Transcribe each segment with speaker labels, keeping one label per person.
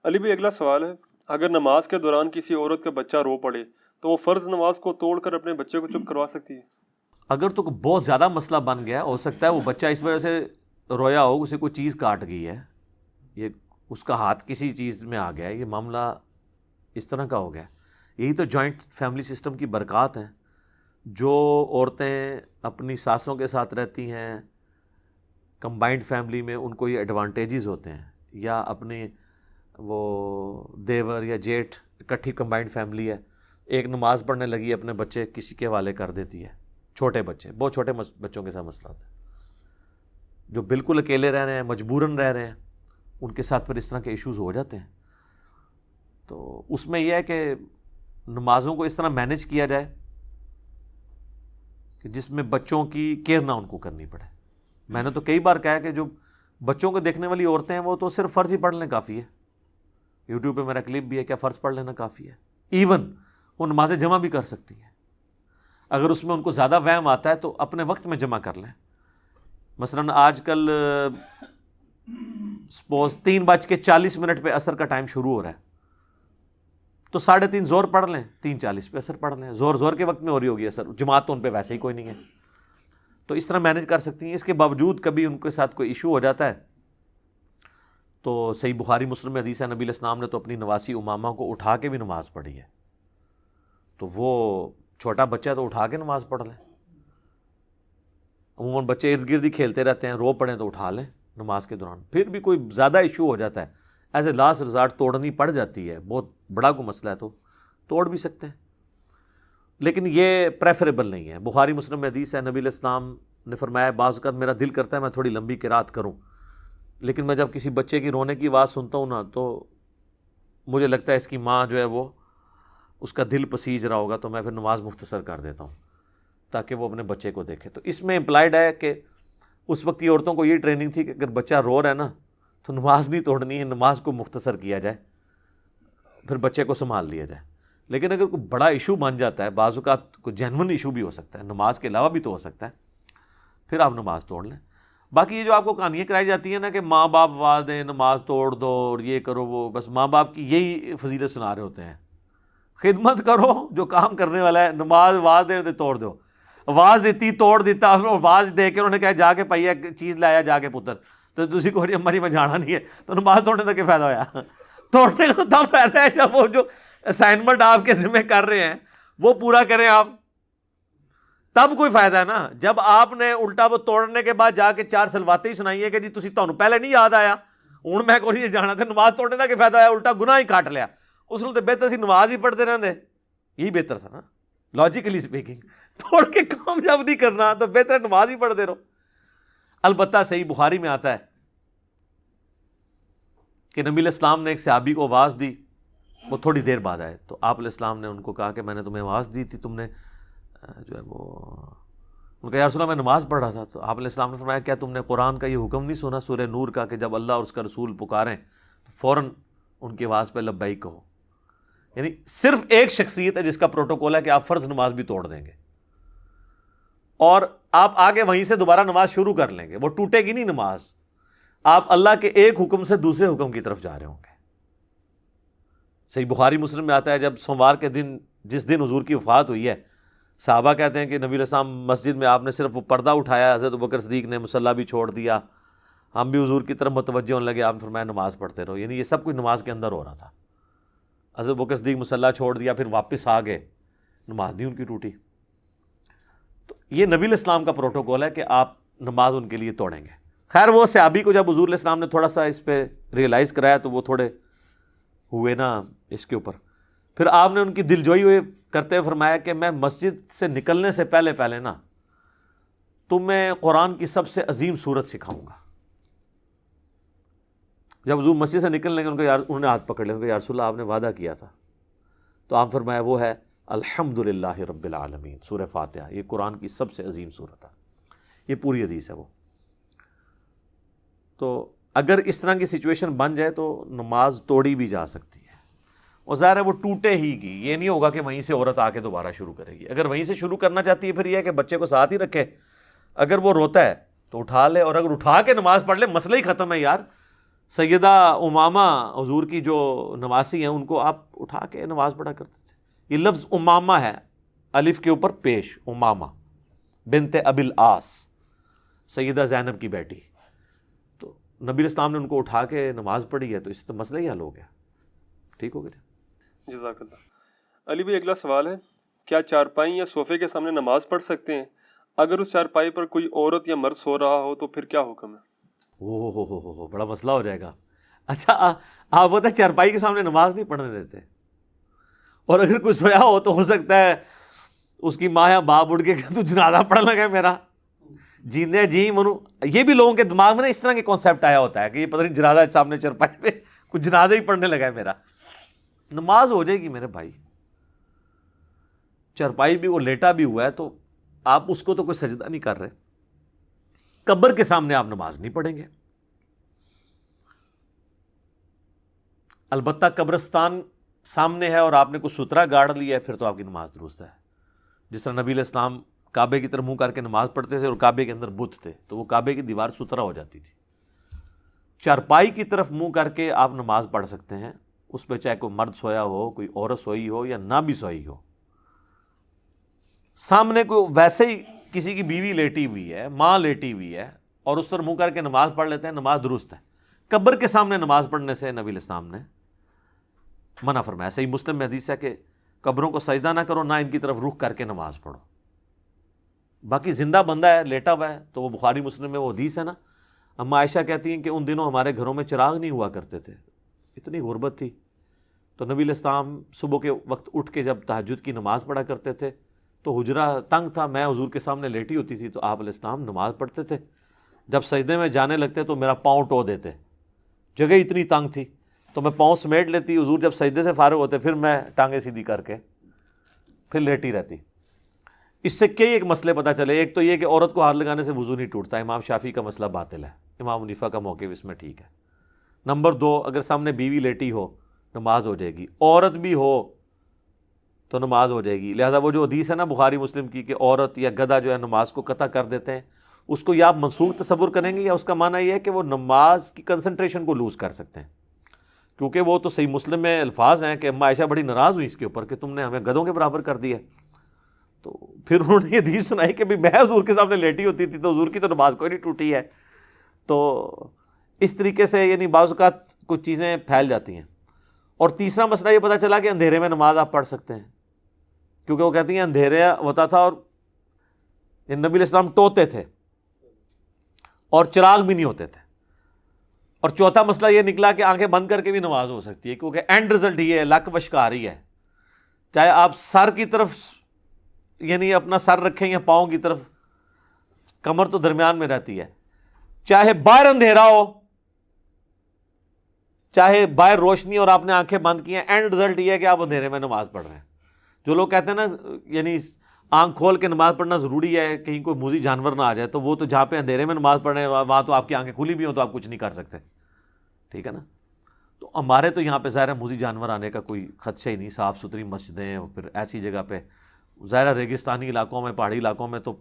Speaker 1: علی بھائی اگلا سوال ہے، اگر نماز کے دوران کسی عورت کا بچہ رو پڑے تو وہ فرض نماز کو توڑ کر اپنے بچے کو چپ کروا سکتی ہے؟
Speaker 2: اگر تو بہت زیادہ مسئلہ بن گیا، ہو سکتا ہے وہ بچہ اس وجہ سے رویا ہو، اسے کوئی چیز کاٹ گئی ہے، یہ اس کا ہاتھ کسی چیز میں آ گیا ہے، یہ معاملہ اس طرح کا ہو گیا. یہی تو جوائنٹ فیملی سسٹم کی برکات ہیں. جو عورتیں اپنی ساسوں کے ساتھ رہتی ہیں کمبائنڈ فیملی میں، ان کو یہ ایڈوانٹیجز ہوتے ہیں، یا اپنی وہ دیور یا جیٹھ اکٹھی کمبائنڈ فیملی ہے، ایک نماز پڑھنے لگی اپنے بچے کسی کے حوالے کر دیتی ہے. چھوٹے بچے، بہت چھوٹے بچوں کے ساتھ مسئلہ ہوتا ہے. جو بالکل اکیلے رہ رہے ہیں، مجبوراً رہ رہے ہیں، ان کے ساتھ پھر اس طرح کے ایشوز ہو جاتے ہیں. تو اس میں یہ ہے کہ نمازوں کو اس طرح مینیج کیا جائے کہ جس میں بچوں کی کیئر نہ ان کو کرنی پڑے. میں نے تو کئی بار کہا کہ جو بچوں کو دیکھنے والی عورتیں ہیں وہ تو صرف فرض ہی پڑھ لیں کافی ہے. یوٹیوب پہ میرا کلپ بھی ہے، کیا فرض پڑھ لینا کافی ہے. ایون وہ نماز جمع بھی کر سکتی ہیں. اگر اس میں ان کو زیادہ وہم آتا ہے تو اپنے وقت میں جمع کر لیں. مثلاً آج کل سپوز 3:40 پہ عصر کا ٹائم شروع ہو رہا ہے، تو 3:30 زور پڑھ لیں، 3:40 پہ عصر پڑھ لیں. زور کے وقت میں ہو رہی ہوگی عصر، جماعت تو ان پہ ویسے ہی کوئی نہیں ہے، تو اس طرح مینیج کر سکتی ہیں. اس کے باوجود کبھی ان کے ساتھ کوئی ایشو ہو جاتا ہے تو صحیح بخاری مسلم میں حدیث ہے، نبی علیہ السلام نے تو اپنی نواسی امامہ کو اٹھا کے بھی نماز پڑھی ہے. تو وہ چھوٹا بچہ تو اٹھا کے نماز پڑھ لیں. عموماً بچے ارد گرد ہی کھیلتے رہتے ہیں، رو پڑیں تو اٹھا لیں نماز کے دوران. پھر بھی کوئی زیادہ ایشو ہو جاتا ہے، ایز اے لاسٹ ریزارٹ توڑنی پڑ جاتی ہے، بہت بڑا کوئی مسئلہ ہے تو توڑ بھی سکتے ہیں، لیکن یہ پریفریبل نہیں ہے. بخاری مسلم میں حدیث ہے، نبی علیہ السلام نے فرمایا بعض اوقات میرا دل کرتا ہے میں تھوڑی لمبی قرات کروں، لیکن میں جب کسی بچے کی رونے کی آواز سنتا ہوں نا تو مجھے لگتا ہے اس کی ماں جو ہے وہ اس کا دل پسیج رہا ہوگا، تو میں پھر نماز مختصر کر دیتا ہوں تاکہ وہ اپنے بچے کو دیکھے. تو اس میں امپلائڈ ہے کہ اس وقت کی عورتوں کو یہ ٹریننگ تھی کہ اگر بچہ رو رہا ہے نا تو نماز نہیں توڑنی ہے، نماز کو مختصر کیا جائے، پھر بچے کو سنبھال لیا جائے. لیکن اگر کوئی بڑا ایشو بن جاتا ہے، بعض اوقات کوئی جینون ایشو بھی ہو سکتا ہے، نماز کے علاوہ بھی تو ہو سکتا ہے، پھر آپ نماز توڑ لیں. باقی یہ جو آپ کو کہانیاں کرائی جاتی ہیں نا کہ ماں باپ آواز دیں نماز توڑ دو اور یہ کرو وہ، بس ماں باپ کی یہی فضیلت سنا رہے ہوتے ہیں. خدمت کرو جو کام کرنے والا ہے، نماز آواز دے توڑ دو. آواز دیتی توڑ دیتا، آواز دے کے انہوں نے کہا جا کے پائیا چیز لایا جا کے پتر، تو تسی کو ہماری میں جانا نہیں ہے، تو نماز توڑنے کا کیا فائدہ ہویا؟ توڑنے کا تب فائدہ ہے جب وہ جو اسائنمنٹ آپ کے ذمہ کر رہے ہیں وہ پورا کریں آپ، تب کوئی فائدہ ہے نا. جب آپ نے الٹا وہ توڑنے کے بعد جا کے 4 سلواتیں ہی سنائی ہے کہ جی تسی تانوں پہلے نہیں یاد آیا، ہوں میں کوئی نہیں جانا تھا، نماز توڑنے کا کیا فائدہ ہے؟ الٹا گناہ ہی کاٹ لیا. اس نے تو بہتر سی نماز ہی پڑھتے رہتے، یہی بہتر تھا نا لاجیکلی اسپیکنگ. توڑ کے کام جب نہیں کرنا تو بہتر نماز ہی پڑھتے رہو. البتہ صحیح بخاری میں آتا ہے کہ نبی علیہ السلام نے ایک صحابی کو آواز دی، وہ تھوڑی دیر بعد آئے، تو آپ علیہ السلام نے ان کو کہا کہ میں نے تمہیں آواز دی تھی، تم نے جو ہے وہ، ان کا یا رسول اللہ میں نماز پڑھ رہا تھا. تو آپ علیہ السلام نے فرمایا کیا تم نے قرآن کا یہ حکم نہیں سنا سورہ نور کا کہ جب اللہ اور اس کا رسول پکاریں تو فوراً ان کی آواز پہ لبیک کہو. یعنی صرف ایک شخصیت ہے جس کا پروٹوکول ہے کہ آپ فرض نماز بھی توڑ دیں گے اور آپ آگے وہیں سے دوبارہ نماز شروع کر لیں گے، وہ ٹوٹے گی نہیں نماز. آپ اللہ کے ایک حکم سے دوسرے حکم کی طرف جا رہے ہوں گے. صحیح بخاری مسلم میں آتا ہے جب سوموار کے دن جس دن حضور کی وفات ہوئی ہے، صحابہ کہتے ہیں کہ نبی علیہ السلام مسجد میں آپ نے صرف وہ پردہ اٹھایا، حضرت ابوبکر صدیق نے مصلی بھی چھوڑ دیا، ہم بھی حضور کی طرف متوجہ ہونے لگے، آپ نے فرمایا نماز پڑھتے رہو. یعنی یہ سب کچھ نماز کے اندر ہو رہا تھا. حضرت ابوبکر صدیق مصلی چھوڑ دیا، پھر واپس آ گئے، نماز نہیں ان کی ٹوٹی. تو یہ نبی علیہ السلام کا پروٹوکول ہے کہ آپ نماز ان کے لیے توڑیں گے. خیر وہ صحابی کو جب حضور علیہ السلام نے تھوڑا سا اس پہ ریئلائز کرایا تو وہ تھوڑے ہوئے نا اس کے اوپر. پھر آپ نے ان کی دلجوئی ہوئے کرتے ہوئے فرمایا کہ میں مسجد سے نکلنے سے پہلے نا تمہیں قرآن کی سب سے عظیم سورت سکھاؤں گا. جب حضور مسجد سے نکلنے کے انہوں نے ہاتھ پکڑ لیا، یا رسول اللہ آپ نے وعدہ کیا تھا، تو آپ فرمایا وہ ہے الحمدللہ رب العالمین، سورہ فاتحہ. یہ قرآن کی سب سے عظیم سورت ہے، یہ پوری حدیث ہے وہ. تو اگر اس طرح کی سچویشن بن جائے تو نماز توڑی بھی جا سکتی ہے، اور ظاہر ہے وہ ٹوٹے ہی گی، یہ نہیں ہوگا کہ وہیں سے عورت آ کے دوبارہ شروع کرے گی. اگر وہیں سے شروع کرنا چاہتی ہے پھر یہ ہے کہ بچے کو ساتھ ہی رکھے، اگر وہ روتا ہے تو اٹھا لے، اور اگر اٹھا کے نماز پڑھ لے مسئلہ ہی ختم ہے یار. سیدہ امامہ حضور کی جو نواسی ہیں ان کو آپ اٹھا کے نماز پڑھا کرتے تھے. یہ لفظ امامہ ہے الف کے اوپر پیش, امامہ بنت ابی العاص, سیدہ زینب کی بیٹی. تو نبی علیہ السلام نے ان کو اٹھا کے نماز پڑھی ہے, تو اس سے تو مسئلہ ہی حل ہو گیا, ٹھیک ہو گیا.
Speaker 1: جزاک اللہ. علی بھائی اگلا سوال ہے, کیا چارپائی یا صوفے کے سامنے نماز پڑھ سکتے ہیں؟ اگر اس چارپائی پر کوئی عورت یا مرد سو رہا ہو تو پھر کیا حکم ہے؟
Speaker 2: ہو بڑا مسئلہ ہو جائے گا. اچھا آپ بتا چارپائی کے سامنے نماز نہیں پڑھنے دیتے, اور اگر کوئی سویا ہو تو ہو سکتا ہے اس کی ماں یا باپ اٹھ کے کہ تو جنازہ پڑھ لگا میرا, جیندے جی منو. یہ بھی لوگوں کے دماغ میں نا اس طرح کے کانسیپٹ آیا ہوتا ہے کہ یہ پتہ نہیں جنازہ سامنے چارپائی پہ کچھ جنازہ ہی پڑھنے لگا ہے میرا. نماز ہو جائے گی میرے بھائی, چارپائی بھی وہ لیٹا بھی ہوا ہے تو آپ اس کو تو کوئی سجدہ نہیں کر رہے. قبر کے سامنے آپ نماز نہیں پڑھیں گے. البتہ قبرستان سامنے ہے اور آپ نے کوئی سترا گاڑ لیا ہے پھر تو آپ کی نماز درست ہے. جس طرح نبی علیہ السلام کعبے کی طرف منہ کر کے نماز پڑھتے تھے اور کعبے کے اندر بت تھے تو وہ کعبے کی دیوار سترا ہو جاتی تھی. چارپائی کی طرف منہ کر کے آپ نماز پڑھ سکتے ہیں, اس پہ چاہے کوئی مرد سویا ہو, کوئی عورت سوئی ہو یا نہ بھی سوئی ہو. سامنے کوئی ویسے ہی کسی کی بیوی لیٹی ہوئی ہے, ماں لیٹی ہوئی ہے, اور اس پر منہ کر کے نماز پڑھ لیتے ہیں, نماز درست ہے. قبر کے سامنے نماز پڑھنے سے نبی علیہ السلام نے منع فرمایا. صحیح مسلم میں حدیث ہے کہ قبروں کو سجدہ نہ کرو, نہ ان کی طرف رخ کر کے نماز پڑھو. باقی زندہ بندہ ہے, لیٹا ہوا ہے, تو وہ بخاری مسلم میں وہ حدیث ہے نا, اما عائشہ کہتی ہیں کہ ان دنوں ہمارے گھروں میں چراغ نہیں ہوا کرتے تھے, اتنی غربت تھی. تو نبی علیہ السلام صبح کے وقت اٹھ کے جب تہجد کی نماز پڑھا کرتے تھے تو حجرہ تنگ تھا, میں حضور کے سامنے لیٹی ہوتی تھی, تو آپ علیہ السلام نماز پڑھتے تھے. جب سجدے میں جانے لگتے تو میرا پاؤں ٹو دیتے, جگہ اتنی تنگ تھی تو میں پاؤں سمیٹ لیتی. حضور جب سجدے سے فارغ ہوتے پھر میں ٹانگیں سیدھی کر کے پھر لیٹی رہتی. اس سے کئی ایک مسئلے پتہ چلے. ایک تو یہ کہ عورت کو ہاتھ لگانے سے وضو نہیں ٹوٹتا, امام شافعی کا مسئلہ باطل ہے, امام حنیفہ کا موقف اس میں ٹھیک ہے. نمبر 2, اگر سامنے بیوی لیٹی ہو نماز ہو جائے گی, عورت بھی ہو تو نماز ہو جائے گی. لہذا وہ جو حدیث ہے نا بخاری مسلم کی کہ عورت یا گدھا جو ہے نماز کو قطع کر دیتے ہیں, اس کو یا آپ منسوخ تصور کریں گے یا اس کا معنی یہ ہے کہ وہ نماز کی کنسنٹریشن کو لوز کر سکتے ہیں. کیونکہ وہ تو صحیح مسلم میں الفاظ ہیں کہ اما عائشہ بڑی ناراض ہوئی اس کے اوپر کہ تم نے ہمیں گدھوں کے برابر کر دیا. تو پھر انہوں نے یہ حدیث سنائی کہ میں حضور کے سامنے لیٹی ہوتی تھی تو حضور کی تو نماز کوئی نہیں ٹوٹی ہے. تو اس طریقے سے یعنی بعض اوقات کچھ چیزیں پھیل جاتی ہیں. اور تیسرا مسئلہ یہ پتہ چلا کہ اندھیرے میں نماز آپ پڑھ سکتے ہیں, کیونکہ وہ کہتی ہیں اندھیرے ہوتا تھا اور نبی علیہ السلام ٹوتے تھے اور چراغ بھی نہیں ہوتے تھے. اور چوتھا مسئلہ یہ نکلا کہ آنکھیں بند کر کے بھی نماز ہو سکتی ہے, کیونکہ اینڈ رزلٹ یہ ہے, لک وشکار ہی ہے. چاہے آپ سر کی طرف یعنی اپنا سر رکھیں یا پاؤں کی طرف, کمر تو درمیان میں رہتی ہے. چاہے باہر اندھیرا ہو چاہے باہر روشنی اور آپ نے آنکھیں بند کی ہیں, اینڈ رزلٹ یہ ہے کہ آپ اندھیرے میں نماز پڑھ رہے ہیں. جو لوگ کہتے ہیں نا یعنی آنکھ کھول کے نماز پڑھنا ضروری ہے کہیں کوئی موذی جانور نہ آ جائے, تو وہ تو جہاں پہ اندھیرے میں نماز پڑھ رہے ہیں وہاں تو آپ کی آنکھیں کھلی بھی ہوں تو آپ کچھ نہیں کر سکتے, ٹھیک ہے نا. تو ہمارے تو یہاں پہ ظاہر ہے موذی جانور آنے کا کوئی خدشہ ہی نہیں, صاف ستھری مسجدیں, اور پھر ایسی جگہ پہ ظاہر ریگستانی علاقوں میں پہاڑی علاقوں میں تو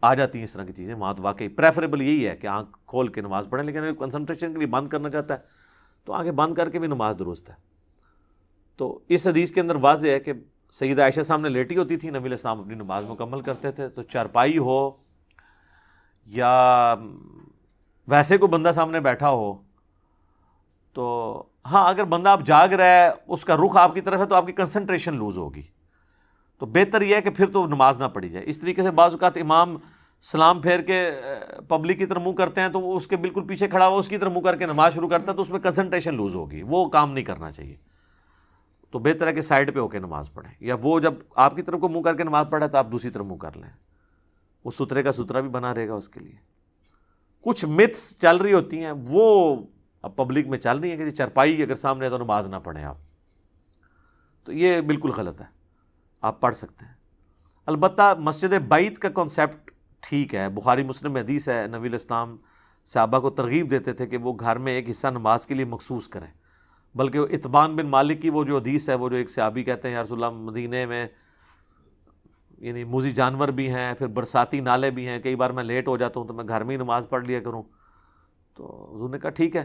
Speaker 2: آ جاتی ہیں اس طرح کی چیزیں. وہاں تو واقعی پریفریبل یہی ہے کہ آنکھ کھول کے نماز پڑھیں, لیکن اگر کنسنٹریشن کے لیے بند کرنا چاہتا ہے تو آنکھیں بند کر کے بھی نماز درست ہے. تو اس حدیث کے اندر واضح ہے کہ سیدہ عائشہ سامنے لیٹی ہوتی تھی, نبی علیہ السلام اپنی نماز مکمل کرتے تھے. تو چارپائی ہو یا ویسے کوئی بندہ سامنے بیٹھا ہو تو ہاں, اگر بندہ آپ جاگ رہا ہے اس کا رخ آپ کی طرف ہے تو آپ کی کنسنٹریشن لوز ہوگی, تو بہتر یہ ہے کہ پھر تو نماز نہ پڑھی جائے. اس طریقے سے بعض اوقات امام سلام پھیر کے پبلک کی طرف منہ کرتے ہیں تو وہ اس کے بالکل پیچھے کھڑا ہوا اس کی طرف منہ کر کے نماز شروع کرتا ہے, تو اس میں کنسنٹریشن لوز ہوگی, وہ کام نہیں کرنا چاہیے. تو بہتر ہے کہ سائڈ پہ ہو کے نماز پڑھیں, یا وہ جب آپ کی طرف کو منہ کر کے نماز پڑھے تو آپ دوسری طرف منہ کر لیں, وہ سترے کا سترا بھی بنا رہے گا اس کے لیے. کچھ متس چل رہی ہوتی ہیں وہ اب پبلک میں چل رہی ہیں کہ چرپائی اگر سامنے ہے تو نماز نہ پڑھیں آپ, تو یہ بالکل غلط ہے, آپ پڑھ سکتے ہیں. البتہ مسجد بیت کا کنسیپٹ ٹھیک ہے, بخاری مسلم میں حدیث ہے, نبی علیہ السلام صحابہ کو ترغیب دیتے تھے کہ وہ گھر میں ایک حصہ نماز کے لیے مخصوص کریں. بلکہ وہ اتبان بن مالک کی وہ جو حدیث ہے, وہ جو ایک صحابی کہتے ہیں یا رسول اللہ مدینے میں یعنی موذی جانور بھی ہیں, پھر برساتی نالے بھی ہیں, کئی بار میں لیٹ ہو جاتا ہوں تو میں گھر میں ہی نماز پڑھ لیا کروں. تو حضور نے کہا ٹھیک ہے,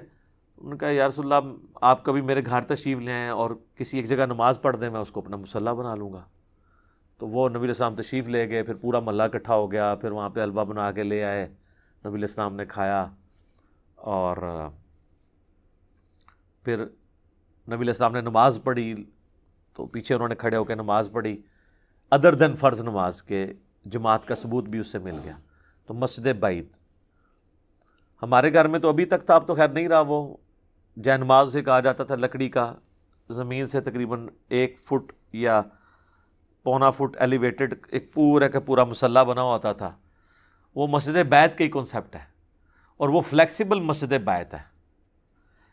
Speaker 2: انہوں نے کہا یا رسول اللہ آپ کبھی میرے گھر تشریف لے آئیں اور کسی ایک جگہ نماز پڑھ دیں، میں اس کو اپنا مصلی بنا لوں گا۔ تو وہ نبی علیہ السلام تشریف لے گئے، پھر پورا محلہ اکٹھا ہو گیا، پھر وہاں پہ حلوہ بنا کے لے آئے، نبی علیہ السلام نے کھایا، اور پھر نبی علیہ السلام نے نماز پڑھی تو پیچھے انہوں نے کھڑے ہو کے نماز پڑھی، ادر دین فرض نماز کے جماعت کا ثبوت بھی اس سے مل گیا۔ تو مسجد بعید ہمارے گھر میں تو ابھی تک تھا، اب تو خیر نہیں رہا، وہ جے نماز سے کہا جاتا تھا، لکڑی کا، زمین سے تقریباً 1 فٹ یا پونا فٹ ایلیویٹڈ ایک پورا کا پورا مصلی بنا ہوتا تھا۔ وہ مسجد بیت کا ہی کنسیپٹ ہے، اور وہ فلیکسیبل مسجد بیت ہے۔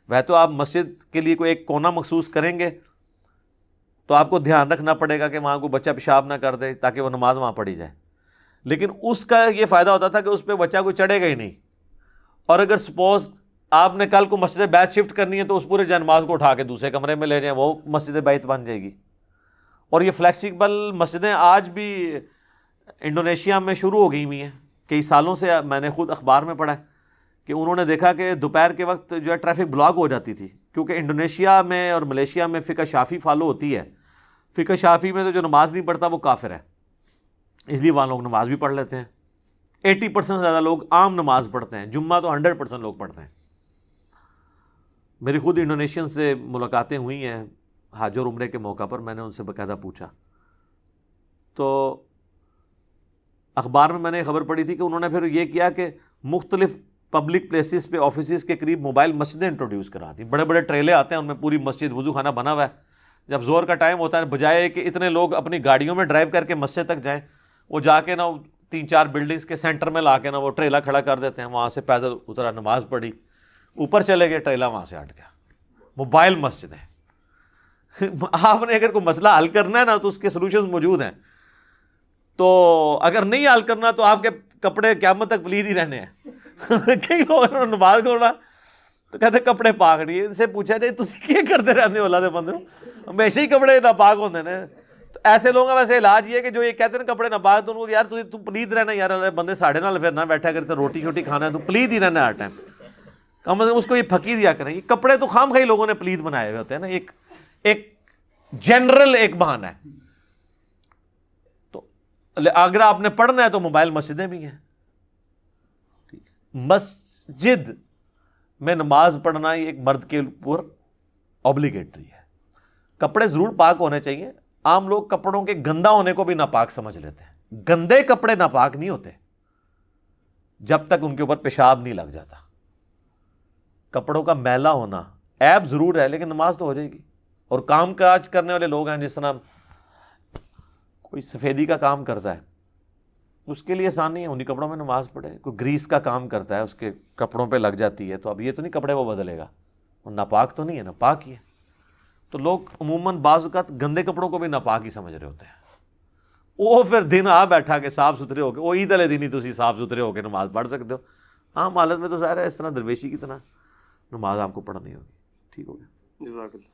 Speaker 2: وہ تو آپ مسجد کے لیے کوئی ایک کونا مخصوص کریں گے تو آپ کو دھیان رکھنا پڑے گا کہ وہاں کوئی بچہ پیشاب نہ کر دے تاکہ وہ نماز وہاں پڑھی جائے، لیکن اس کا یہ فائدہ ہوتا تھا کہ اس پہ بچہ کوئی چڑھے گا ہی نہیں، اور اگر سپوز آپ نے کل کو مسجد بیت شفٹ کرنی ہے تو اس پورے جنماز کو اٹھا کے دوسرے کمرے میں لے جائیں، وہ مسجد بیت بن جائے گی۔ اور یہ فلیکسیبل مسجدیں آج بھی انڈونیشیا میں شروع ہو گئی ہوئی ہیں، کئی سالوں سے میں نے خود اخبار میں پڑھا ہے کہ انہوں نے دیکھا کہ دوپہر کے وقت جو ہے ٹریفک بلاک ہو جاتی تھی، کیونکہ انڈونیشیا میں اور ملیشیا میں فقہ شافی فالو ہوتی ہے۔ فقہ شافی میں تو جو نماز نہیں پڑھتا وہ کافر ہے، اس لیے وہاں لوگ نماز بھی پڑھ لیتے ہیں۔ 80% سے زیادہ لوگ عام نماز پڑھتے ہیں، جمعہ تو 100% لوگ پڑھتے ہیں۔ میری خود انڈونیشین سے ملاقاتیں ہوئی ہیں حج اور عمرے کے موقع پر، میں نے ان سے باقاعدہ پوچھا تو اخبار میں نے خبر پڑھی تھی کہ انہوں نے پھر یہ کیا کہ مختلف پبلک پلیسز پہ آفیسز کے قریب موبائل مسجدیں انٹروڈیوس کرا دی، بڑے بڑے ٹریلے آتے ہیں ان میں پوری مسجد وضو خانہ بنا ہوا ہے، جب زور کا ٹائم ہوتا ہے بجائے کہ اتنے لوگ اپنی گاڑیوں میں ڈرائیو کر کے مسجد تک جائیں، وہ جا کے نا 3-4 بلڈنگز کے سینٹر میں لا کے نا وہ ٹریلا کھڑا کر دیتے ہیں، وہاں سے پیدل اترا، نماز پڑھی، اوپر چلے گئے، ٹریلا وہاں سے ہٹ گیا۔ موبائل مسجد ہے۔ آپ نے اگر کوئی مسئلہ حل کرنا ہے نا تو اس کے سلوشنز موجود ہیں، تو اگر نہیں حل کرنا تو آپ کے کپڑے قیامت تک پلید ہی رہنے ہیں۔ کئی لوگ نماز کھولا تو کہتے کپڑے پاک نہیں، ان سے پوچھا جائے تسی کیا کرتے رہتے ہو، اللہ دے بندے ہمیشہ ہی کپڑے ناپاک ہوتے ہیں۔ تو ایسے لوگوں کا ویسے علاج یہ ہے کہ جو یہ کہتے ہیں کپڑے ناپاک، تو ان کو یار تو پلید رہنا، یار اللہ دے بندے ساڑھے نال پھر نہ بیٹھا کرتے، روٹی شوٹی کھانا ہے تو پلید ہی رہنا ہر ٹائم، کم از کم اس کو یہ پھکی دیا کریں۔ یہ کپڑے تو خام خواہ لوگوں نے پلید بنائے ہوئے ہوتے ہیں نا، ایک جنرل ایک بہانہ ہے۔ تو اگر آپ نے پڑھنا ہے تو موبائل مسجدیں بھی ہیں۔ مسجد میں نماز پڑھنا یہ ایک مرد کے اوپر اوبلیگیٹری ہے۔ کپڑے ضرور پاک ہونے چاہیے۔ عام لوگ کپڑوں کے گندا ہونے کو بھی ناپاک سمجھ لیتے ہیں، گندے کپڑے ناپاک نہیں ہوتے جب تک ان کے اوپر پیشاب نہیں لگ جاتا۔ کپڑوں کا میلا ہونا عیب ضرور ہے، لیکن نماز تو ہو جائے گی۔ اور کام کاج کرنے والے لوگ ہیں، جس طرح کوئی سفیدی کا کام کرتا ہے اس کے لیے آسان نہیں ہے انہیں کپڑوں میں نماز پڑھے، کوئی گریس کا کام کرتا ہے اس کے کپڑوں پہ لگ جاتی ہے، تو اب یہ تو نہیں کپڑے وہ بدلے گا، وہ ناپاک تو نہیں ہے، ناپاک ہی ہے۔ تو لوگ عموماً بعض اوقات گندے کپڑوں کو بھی ناپاک ہی سمجھ رہے ہوتے ہیں، وہ پھر دن آ بیٹھا کے صاف ستھرے ہو کے، وہ عید والے دن ہی تسی صاف ستھرے ہو کے نماز پڑھ سکتے ہو، عام حالت میں تو ظاہر ہے اس طرح درویشی کی طرح نماز آپ کو پڑھنی ہوگی۔ ٹھیک ہو گیا،
Speaker 1: جزاک اللہ۔